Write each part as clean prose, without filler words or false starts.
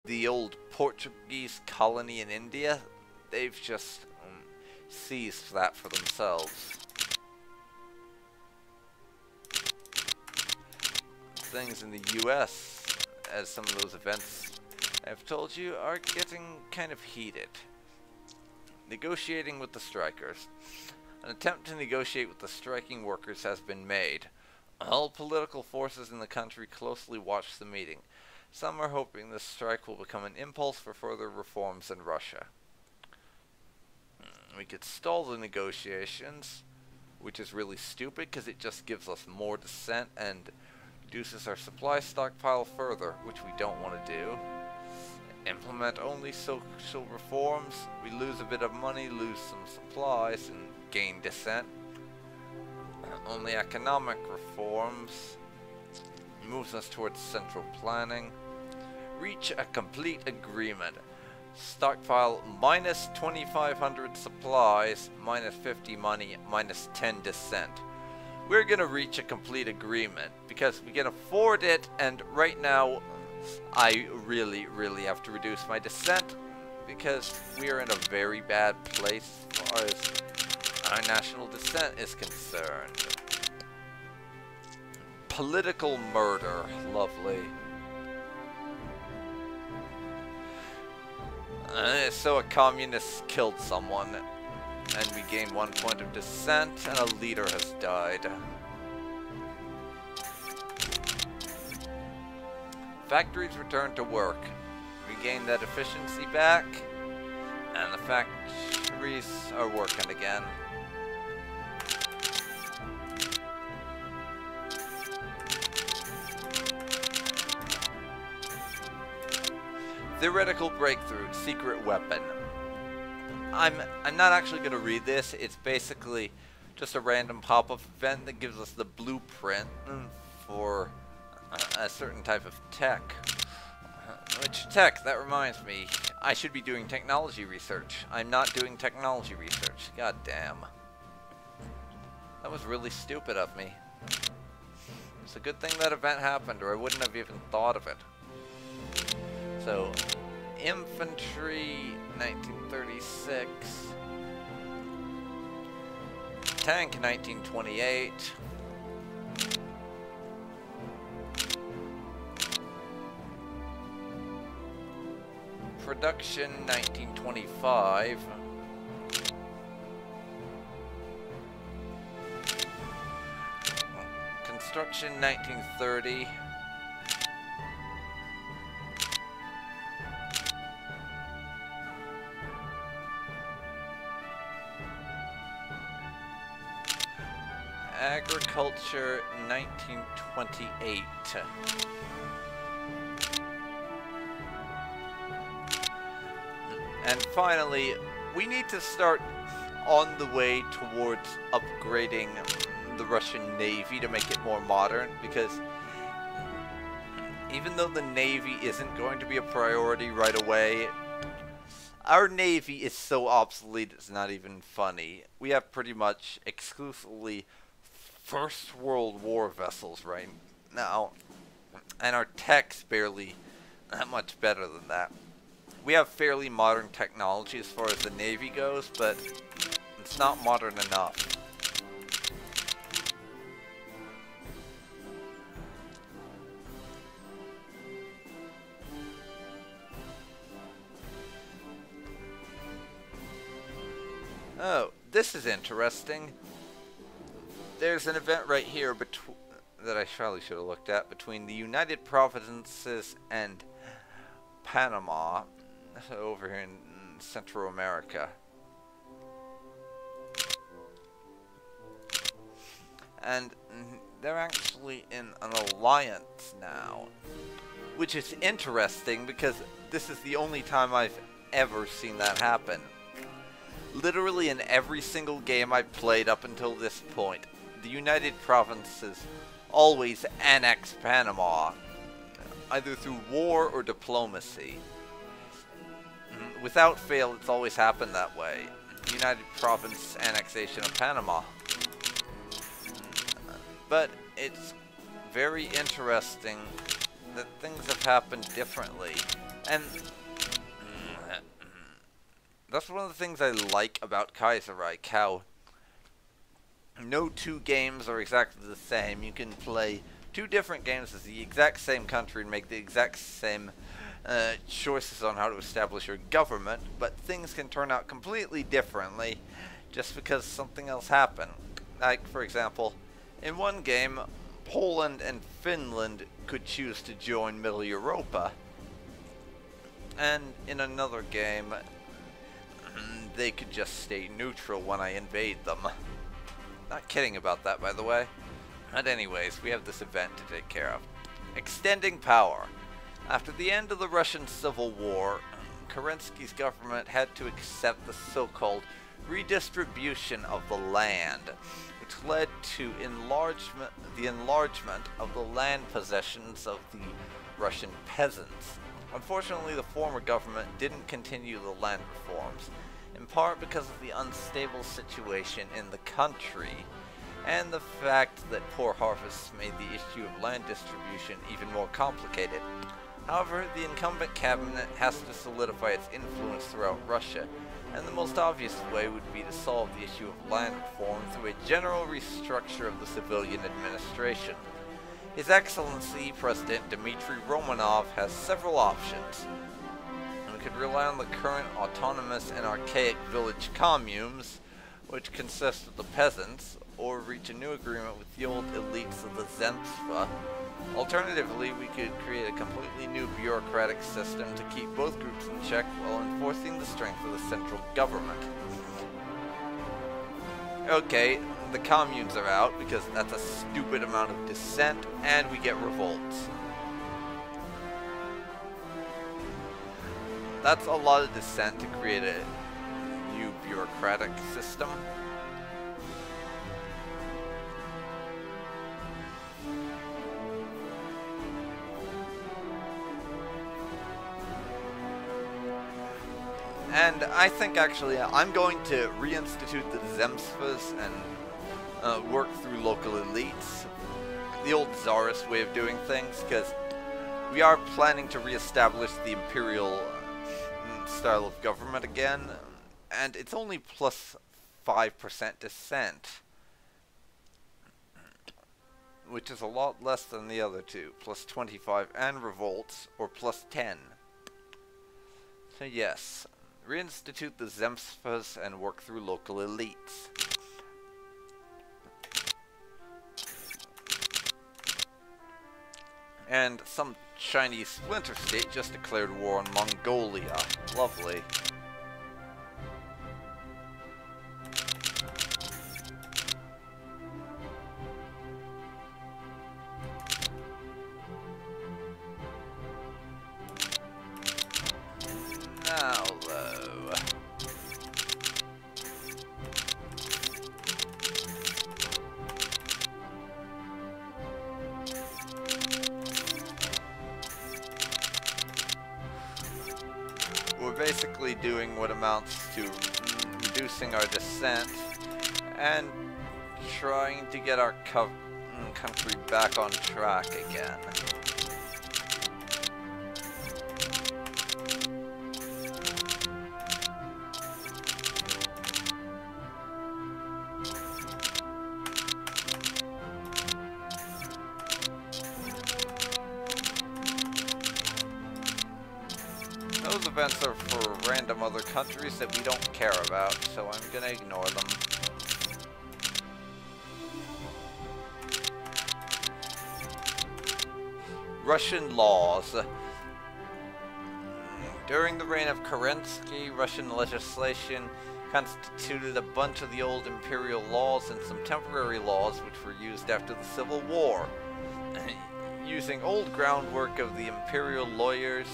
the old Portuguese colony in India, they've just seized that for themselves. Things in the US, as some of those events I've told you, are getting kind of heated. Negotiating with the strikers. An attempt to negotiate with the striking workers has been made. All political forces in the country closely watch the meeting. Some are hoping this strike will become an impulse for further reforms in Russia. We could stall the negotiations, which is really stupid because it just gives us more dissent and reduces our supply stockpile further, which we don't want to do. Implement only social reforms. We lose a bit of money, lose some supplies, and gain dissent. Only economic reforms moves us towards central planning. Reach a complete agreement. Stockpile minus 2,500 supplies, minus 50 money, minus 10 dissent. We're gonna reach a complete agreement because we can afford it, and right now I really have to reduce my dissent because we are in a very bad place as far as our national dissent is concerned. Political murder, lovely. So a communist killed someone, and we gained 1 point of dissent, and a leader has died. Factories return to work. We gain that efficiency back, and the factories are working again. Theoretical breakthrough, secret weapon. I'm not actually going to read this. It's basically just a random pop-up event that gives us the blueprint for a certain type of tech. Which tech? That reminds me. I should be doing technology research. I'm not doing technology research. God damn. That was really stupid of me. It's a good thing that event happened, or I wouldn't have even thought of it. So, infantry, 1936. Tank, 1928. Production, 1925. Construction, 1930. Agriculture, 1928. And finally, we need to start on the way towards upgrading the Russian Navy to make it more modern, because even though the Navy isn't going to be a priority right away, our Navy is so obsolete it's not even funny. We have pretty much exclusively First World War vessels right now, and our tech's barely that much better than that. We have fairly modern technology as far as the Navy goes, but it's not modern enough. Oh, this is interesting. There's an event right here that I probably should have looked at between the United Provinces and Panama, over here in Central America. And they're actually in an alliance now, which is interesting because this is the only time I've ever seen that happen. Literally in every single game I've played up until this point, the United Provinces always annex Panama, either through war or diplomacy. Without fail, it's always happened that way. United Province annexation of Panama. But it's very interesting that things have happened differently. And that's one of the things I like about Kaiserreich, how no two games are exactly the same. You can play two different games as the exact same country and make the exact same choices on how to establish your government, but things can turn out completely differently just because something else happened. Like, for example, in one game, Poland and Finland could choose to join Middle Europa, and in another game, they could just stay neutral when I invade them. Not kidding about that, by the way. But anyways, we have this event to take care of. Extending power. After the end of the Russian Civil War, Kerensky's government had to accept the so-called redistribution of the land, which led to the enlargement of the land possessions of the Russian peasants. Unfortunately, the former government didn't continue the land reforms, in part because of the unstable situation in the country, and the fact that poor harvests made the issue of land distribution even more complicated. However, the incumbent cabinet has to solidify its influence throughout Russia, and the most obvious way would be to solve the issue of land reform through a general restructure of the civilian administration. His Excellency, President Dmitry Romanov, has several options. We could rely on the current autonomous and archaic village communes, which consist of the peasants, or reach a new agreement with the old elites of the Zemstva. Alternatively, we could create a completely new bureaucratic system to keep both groups in check while enforcing the strength of the central government. Okay, the communes are out because that's a stupid amount of dissent, and we get revolts. That's a lot of dissent to create a new bureaucratic system. And I think actually I'm going to reinstitute the Zemstvas and work through local elites. The old Tsarist way of doing things, because we are planning to reestablish the imperial style of government again, and it's only plus 5% dissent, which is a lot less than the other two, plus 25, and revolts, or plus 10. So yes, reinstitute the Zemstvas and work through local elites. And some Chinese splinter state just declared war on Mongolia. Lovely. Now, though, we're basically doing what amounts to reducing our dissent and trying to get our country back on track again. Those events are for random other countries that we don't care about, so I'm gonna ignore them. Russian laws. During the reign of Kerensky, Russian legislation constituted a bunch of the old imperial laws and some temporary laws which were used after the Civil War. Using old groundwork of the imperial lawyers,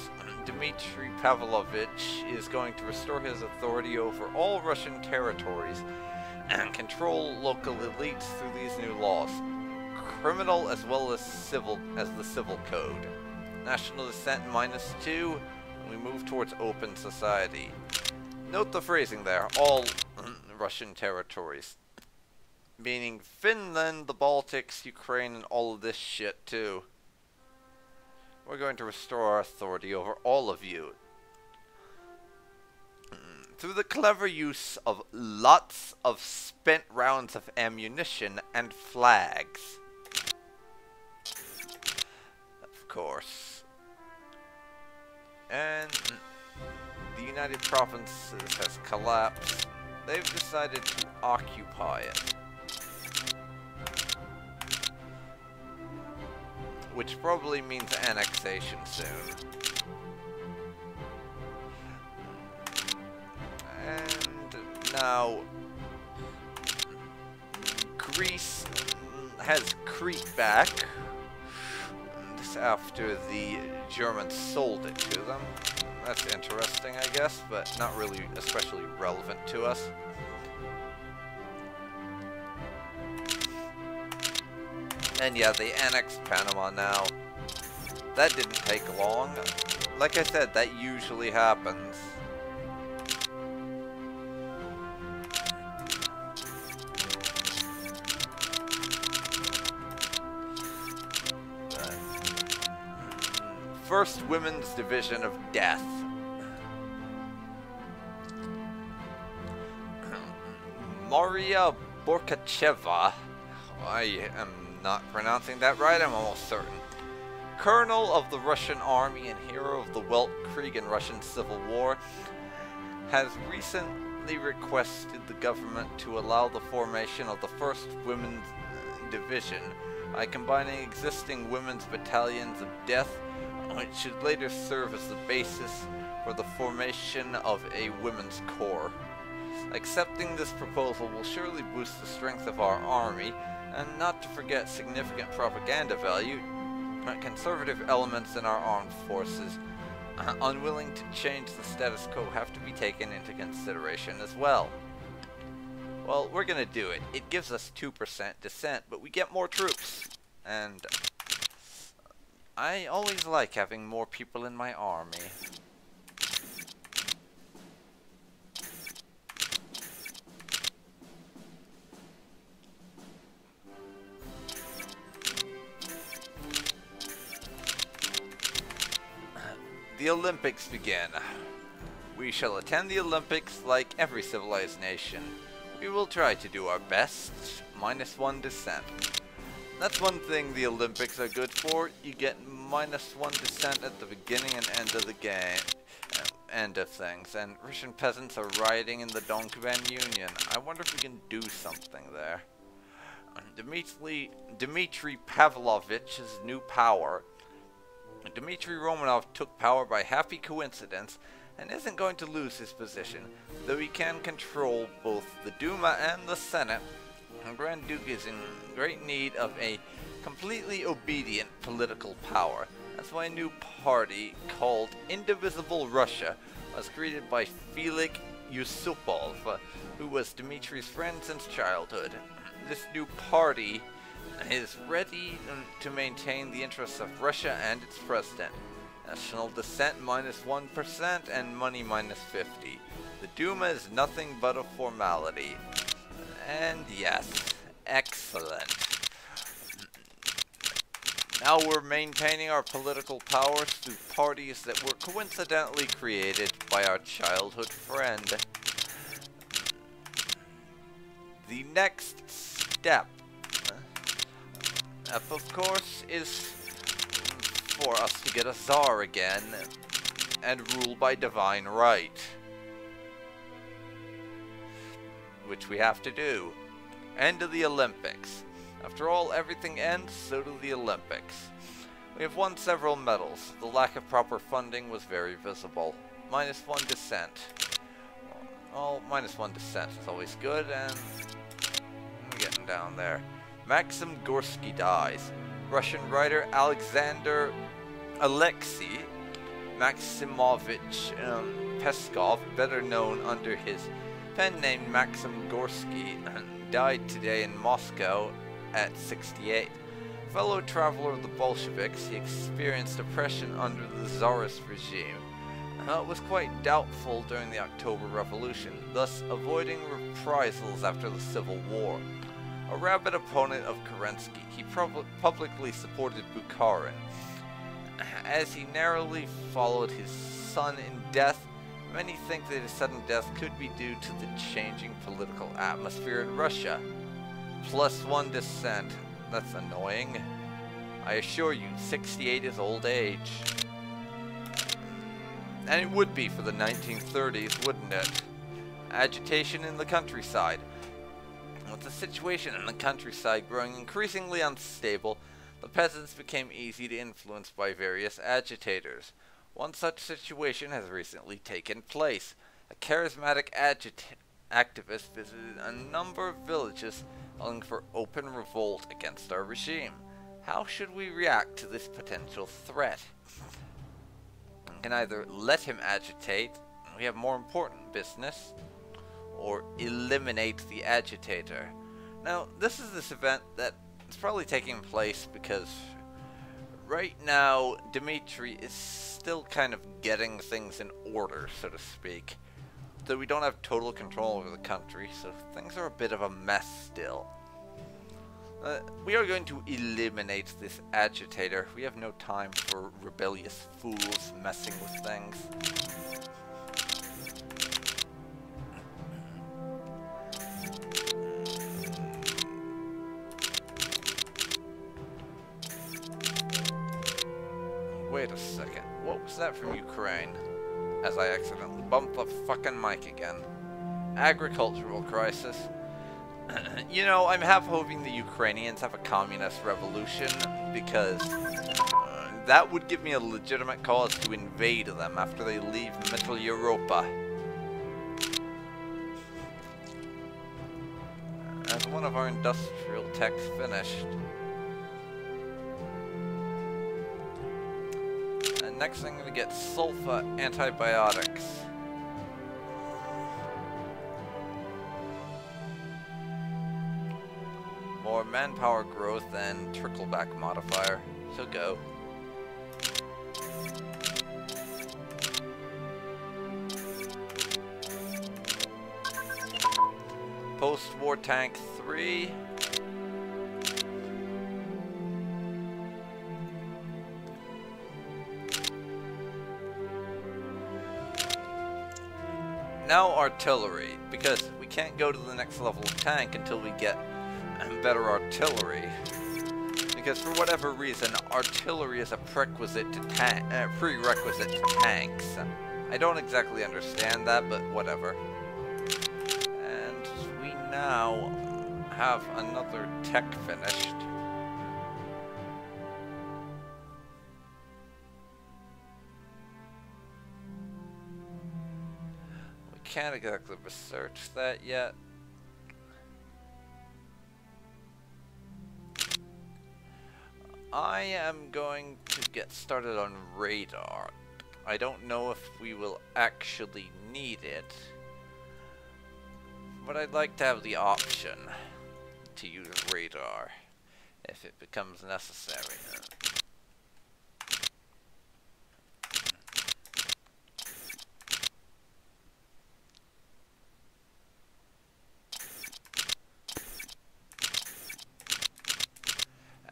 Dmitry Pavlovich is going to restore his authority over all Russian territories and control local elites through these new laws, criminal as well as civil, as the civil code. National dissent -2, and we move towards open society. Note the phrasing there, all Russian territories, meaning Finland, the Baltics, Ukraine, and all of this shit too. We're going to restore our authority over all of you through the clever use of lots of spent rounds of ammunition and flags. Of course. And the United Provinces has collapsed. They've decided to occupy it. Which probably means annexation soon. And now Greece has Crete back after the Germans sold it to them. That's interesting, I guess, but not really especially relevant to us. And yeah, they annexed Panama now. That didn't take long. Like I said, that usually happens. First Women's Division of Death. Maria Borkacheva. I am not pronouncing that right, I'm almost certain. Colonel of the Russian Army and hero of the Weltkrieg and Russian Civil War, has recently requested the government to allow the formation of the First Women's Division by combining existing women's battalions of death, which should later serve as the basis for the formation of a women's corps. Accepting this proposal will surely boost the strength of our army, and not to forget significant propaganda value. Conservative elements in our armed forces, unwilling to change the status quo, have to be taken into consideration as well. Well, we're gonna do it. It gives us 2% dissent, but we get more troops. And I always like having more people in my army. The Olympics begin. We shall attend the Olympics like every civilized nation. We will try to do our best, -1 dissent. That's one thing the Olympics are good for. You get -1 dissent at the beginning and end of the game. End of things. And Russian peasants are rioting in the Donkovan Union. I wonder if we can do something there. Dmitry Pavlovich's new power. Dmitry Romanov took power by happy coincidence and isn't going to lose his position, though he can control both the Duma and the Senate. The Grand Duke is in great need of a completely obedient political power. That's why a new party called Indivisible Russia was created by Felix Yusupov, who was Dmitry's friend since childhood. This new party is ready to maintain the interests of Russia and its president. National dissent -1% and money -50. The Duma is nothing but a formality. And yes, excellent. Now we're maintaining our political powers through parties that were coincidentally created by our childhood friend. The next step, of course, is for us to get a Tsar again and rule by divine right. Which we have to do. End of the Olympics. After all, everything ends, so do the Olympics. We have won several medals. The lack of proper funding was very visible. -1 dissent. Well, -1 dissent is always good, and I'm getting down there. Maxim Gorsky dies. Russian writer Alexander Alexei Maximovich Peskov, better known under his pen name Maxim Gorsky, died today in Moscow at 68. Fellow traveler of the Bolsheviks, he experienced oppression under the Tsarist regime. It was quite doubtful during the October Revolution, thus avoiding reprisals after the Civil War. A rabid opponent of Kerensky, he publicly supported Bukharin, As he narrowly followed his son in death, many think that his sudden death could be due to the changing political atmosphere in Russia. +1 descent. That's annoying. I assure you, 68 is old age. And it would be for the 1930s, wouldn't it? Agitation in the countryside. With the situation in the countryside growing increasingly unstable, the peasants became easy to influence by various agitators. One such situation has recently taken place. A charismatic activist visited a number of villages calling for open revolt against our regime. How should we react to this potential threat? We can either let him agitate, we have more important business, or eliminate the agitator. Now, this event that is probably taking place because right now Dmitri is still kind of getting things in order, so to speak. Though we don't have total control over the country, so things are a bit of a mess still. We are going to eliminate this agitator. We have no time for rebellious fools messing with things. Wait a second. What was that from Ukraine? As I accidentally bumped the fucking mic again. Agricultural crisis. You know, I'm half hoping the Ukrainians have a communist revolution, because that would give me a legitimate cause to invade them after they leave Middle Europa. As one of our industrial techs finished. And next I'm going to get sulfa antibiotics. More manpower growth and trickleback modifier. So go. Post-war tank 3. Now artillery, because we can't go to the next level of tank until we get better artillery. Because for whatever reason, artillery is a prerequisite to tanks. I don't exactly understand that, but whatever. And we now have another tech finished. We can't exactly research that yet. I am going to get started on radar. I don't know if we will actually need it, but I'd like to have the option to use radar if it becomes necessary.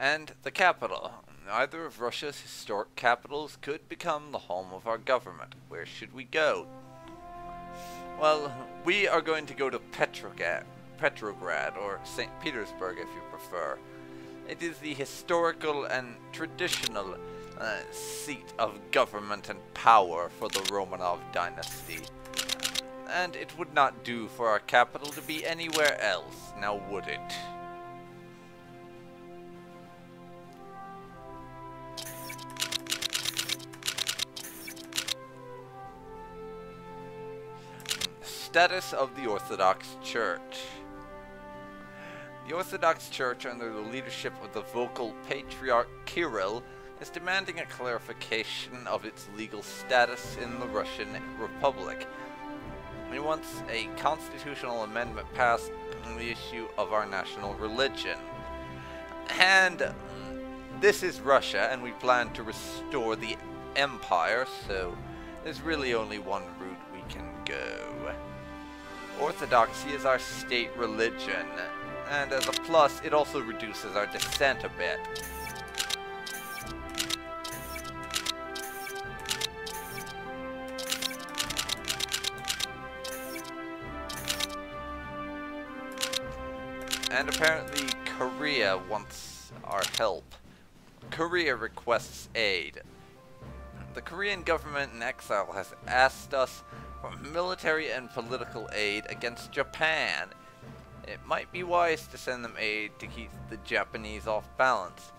And the capital. Either of Russia's historic capitals could become the home of our government. Where should we go? Well, we are going to go to Petrograd, or St. Petersburg if you prefer. It is the historical and traditional seat of government and power for the Romanov dynasty. And it would not do for our capital to be anywhere else, now would it? Status of the Orthodox Church. The Orthodox Church, under the leadership of the vocal Patriarch Kirill, is demanding a clarification of its legal status in the Russian Republic. It wants a constitutional amendment passed on the issue of our national religion. And this is Russia, and we plan to restore the empire, so there's really only one route we can go. Orthodoxy is our state religion, and as a plus, it also reduces our dissent a bit. And apparently Korea wants our help. Korea requests aid. The Korean government in exile has asked us for military and political aid against Japan. It might be wise to send them aid to keep the Japanese off balance,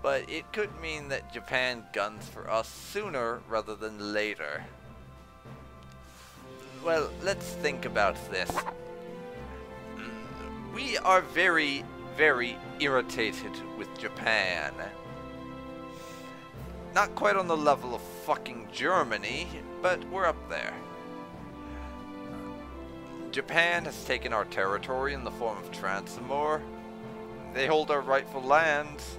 but it could mean that Japan guns for us sooner rather than later. Well, let's think about this. We are very, very irritated with Japan. Not quite on the level of fucking Germany, but we're up there. Japan has taken our territory in the form of Transamore. They hold our rightful lands.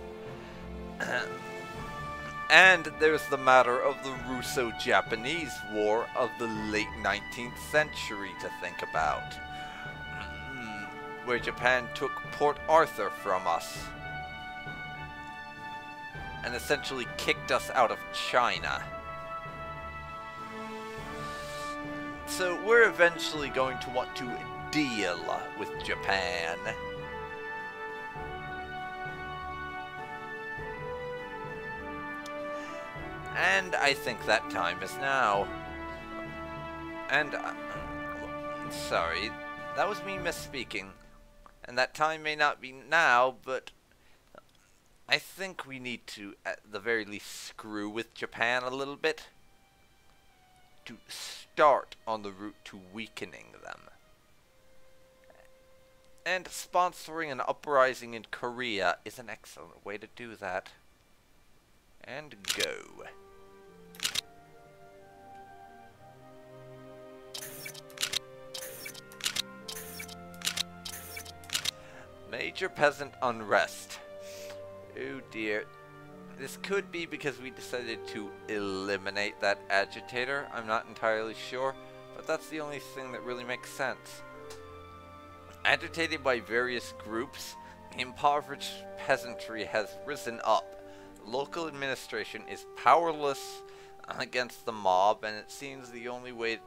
And there's the matter of the Russo-Japanese War of the late 19th century to think about, where Japan took Port Arthur from us and essentially kicked us out of China. So we're eventually going to want to deal with Japan. And I think that time is now. And, sorry, that was me misspeaking. And that time may not be now, but I think we need to, at the very least, screw with Japan a little bit to start on the route to weakening them. And sponsoring an uprising in Korea is an excellent way to do that. And go. Major peasant unrest. Oh dear. This could be because we decided to eliminate that agitator. I'm not entirely sure, but that's the only thing that really makes sense. Agitated by various groups, the impoverished peasantry has risen up. Local administration is powerless against the mob, and it seems the only way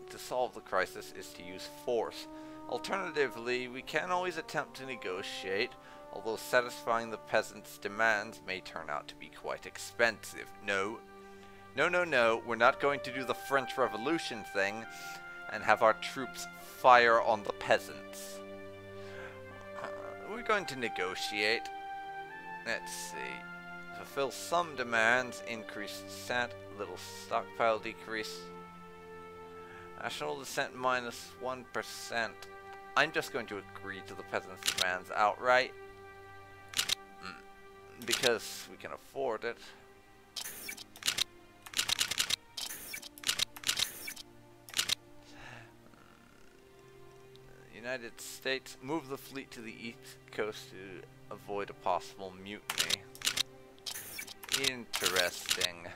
to solve the crisis is to use force. Alternatively, we can always attempt to negotiate, although satisfying the peasants' demands may turn out to be quite expensive. No, we're not going to do the French Revolution thing and have our troops fire on the peasants. We're going to negotiate. Let's see. Fulfill some demands, increase descent, little stockpile decrease. National descent minus 1%. I'm just going to agree to the peasants' demands outright. Because we can afford it. United States, move the fleet to the east coast to avoid a possible mutiny. Interesting.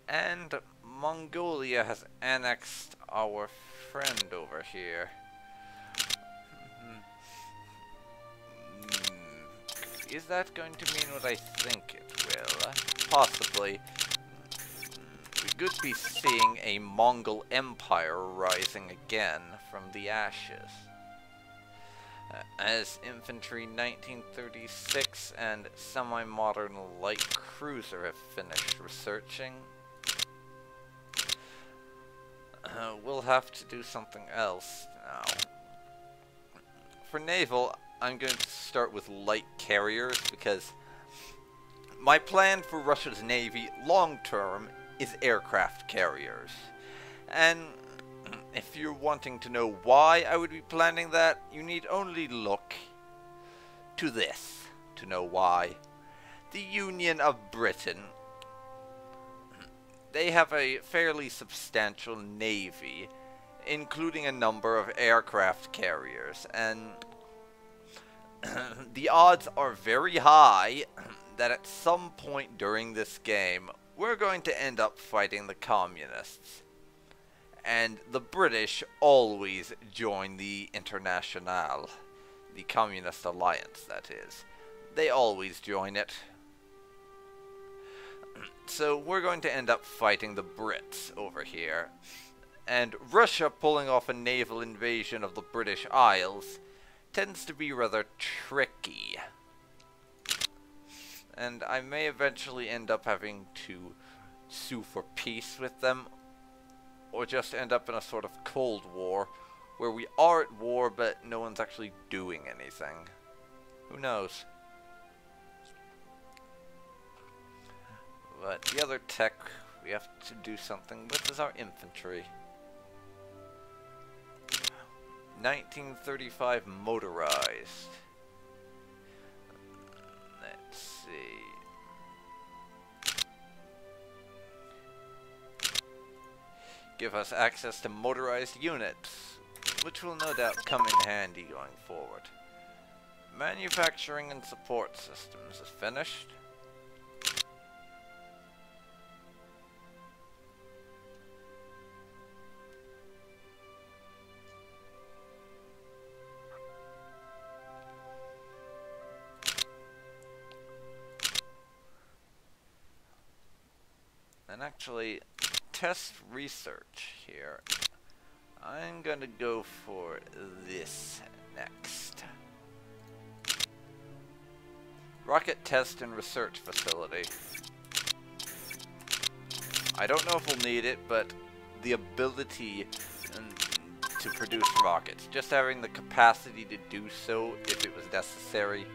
And Mongolia has annexed our friend over here. Is that going to mean what I think it will? Possibly. We could be seeing a Mongol Empire rising again from the ashes. As infantry 1936 and semi-modern light cruiser have finished researching. We'll have to do something else now. For naval, I'm going to start with light carriers because my plan for Russia's navy long-term is aircraft carriers. And if you're wanting to know why I would be planning that, you need only look to this to know why. The Union of Britain. They have a fairly substantial navy, including a number of aircraft carriers, and the odds are very high that at some point during this game, we're going to end up fighting the communists. And the British always join the Internationale, the Communist Alliance, that is. They always join it. So we're going to end up fighting the Brits over here. And Russia pulling off a naval invasion of the British Isles tends to be rather tricky. And I may eventually end up having to sue for peace with them, or just end up in a sort of Cold War, where we are at war but no one's actually doing anything. Who knows? But the other tech we have to do something with is our infantry. 1935 motorized. Let's see. Give us access to motorized units, which will no doubt come in handy going forward. Manufacturing and support systems is finished. And actually, test research here. I'm gonna go for this next. Rocket test and research facility. I don't know if we'll need it, but the ability to produce rockets, just having the capacity to do so if it was necessary,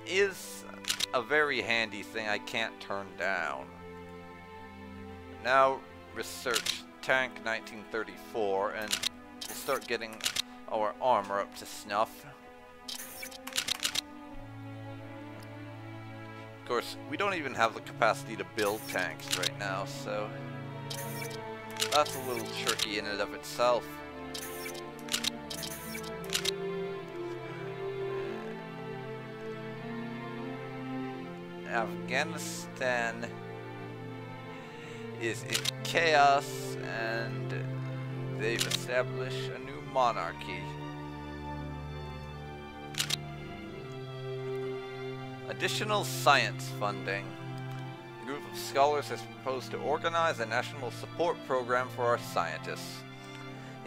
is a very handy thing I can't turn down. Now, research tank 1934, and we'll start getting our armor up to snuff. Of course, we don't even have the capacity to build tanks right now, so that's a little tricky in and of itself. Afghanistan is in chaos, and they've established a new monarchy. Additional science funding. A group of scholars has proposed to organize a national support program for our scientists.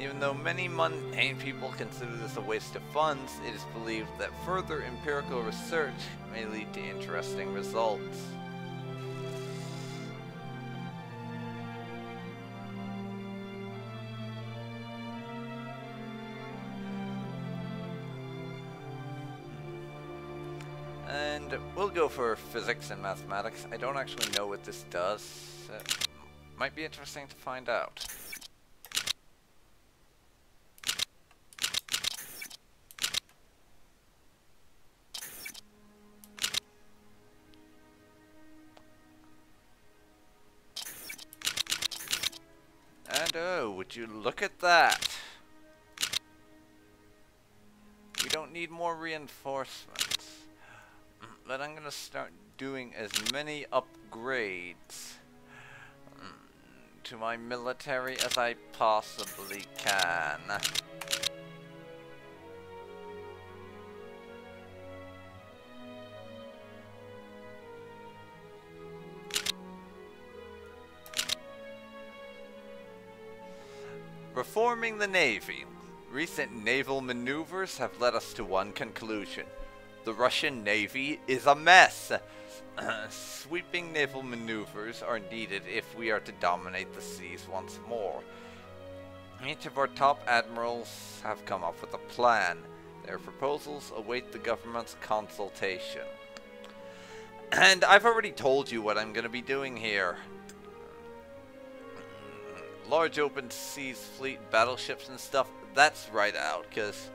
Even though many mundane people consider this a waste of funds, it is believed that further empirical research may lead to interesting results. And we'll go for physics and mathematics. I don't actually know what this does. It might be interesting to find out. And oh, would you look at that? We don't need more reinforcements. But I'm gonna start doing as many upgrades to my military as I possibly can. Reforming the Navy. Recent naval maneuvers have led us to one conclusion. The Russian Navy is a mess. Sweeping naval maneuvers are needed if we are to dominate the seas once more. Each of our top admirals have come up with a plan. Their proposals await the government's consultation. And I've already told you what I'm going to be doing here. Large open seas fleet, battleships and stuff, that's right out, because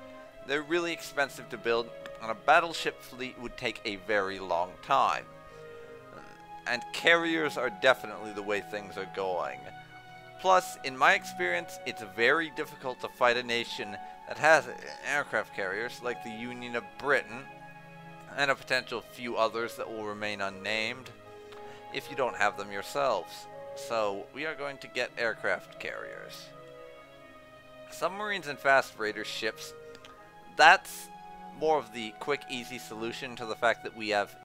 they're really expensive to build, and a battleship fleet would take a very long time. And carriers are definitely the way things are going. Plus, in my experience, it's very difficult to fight a nation that has aircraft carriers, like the Union of Britain, and a potential few others that will remain unnamed, if you don't have them yourselves. So, we are going to get aircraft carriers. Submarines and fast raider ships, that's more of the quick, easy solution to the fact that we have